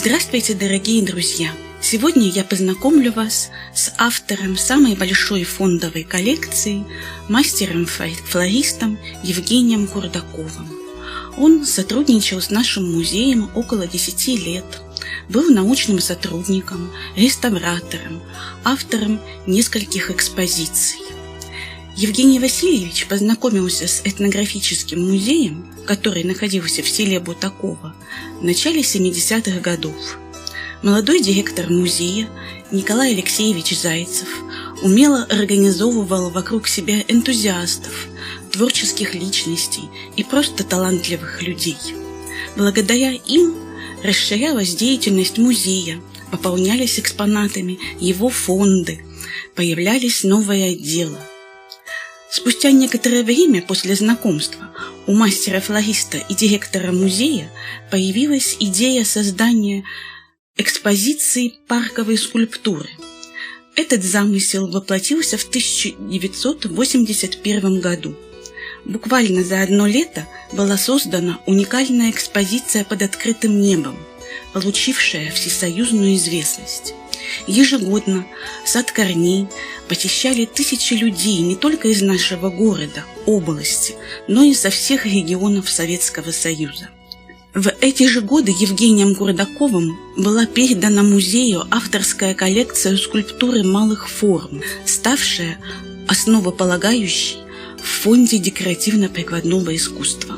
Здравствуйте, дорогие друзья! Сегодня я познакомлю вас с автором самой большой фондовой коллекции, мастером-флористом Евгением Курдаковым. Он сотрудничал с нашим музеем около 10 лет, был научным сотрудником, реставратором, автором нескольких экспозиций. Евгений Васильевич познакомился с этнографическим музеем, который находился в селе Бутаково, в начале 70-х годов. Молодой директор музея Николай Алексеевич Зайцев умело организовывал вокруг себя энтузиастов, творческих личностей и просто талантливых людей. Благодаря им расширялась деятельность музея, пополнялись экспонатами его фонды, появлялись новые отделы. Спустя некоторое время после знакомства у мастера-флориста и директора музея появилась идея создания экспозиции парковой скульптуры. Этот замысел воплотился в 1981 году. Буквально за одно лето была создана уникальная экспозиция под открытым небом, получившая всесоюзную известность. Ежегодно сад Корней посещали тысячи людей не только из нашего города, области, но и со всех регионов Советского Союза. В эти же годы Евгением Курдаковым была передана музею авторская коллекция скульптуры малых форм, ставшая основополагающей в фонде декоративно-прикладного искусства.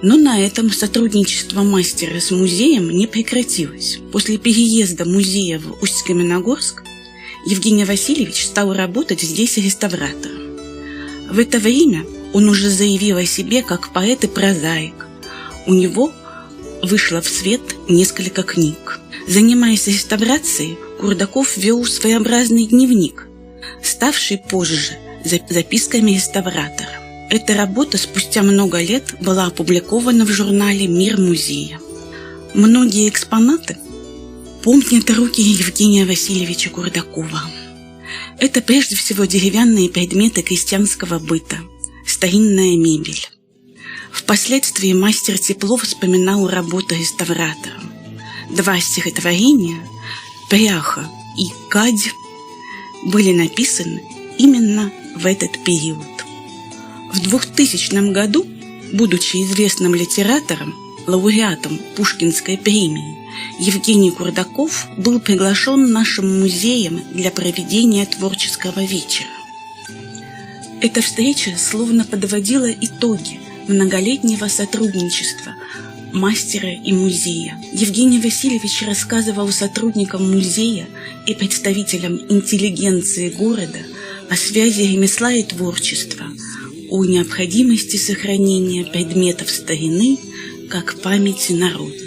Но на этом сотрудничество мастера с музеем не прекратилось. После переезда музея в Усть-Каменогорск Евгений Васильевич стал работать здесь реставратором. В это время он уже заявил о себе как поэт и прозаик. У него вышло в свет несколько книг. Занимаясь реставрацией, Курдаков вел своеобразный дневник, ставший позже записками реставратора. Эта работа спустя много лет была опубликована в журнале «Мир музея». Многие экспонаты помнят руки Евгения Васильевича Курдакова. Это прежде всего деревянные предметы крестьянского быта, старинная мебель. Впоследствии мастер тепло вспоминал работу реставратора. Два стихотворения «Пряха» и «Кадь» были написаны именно в этот период. В 2000 году, будучи известным литератором, лауреатом Пушкинской премии, Евгений Курдаков был приглашен нашим музеем для проведения творческого вечера. Эта встреча словно подводила итоги многолетнего сотрудничества мастера и музея. Евгений Васильевич рассказывал сотрудникам музея и представителям интеллигенции города о связи ремесла и творчества, о необходимости сохранения предметов старины как памяти народа.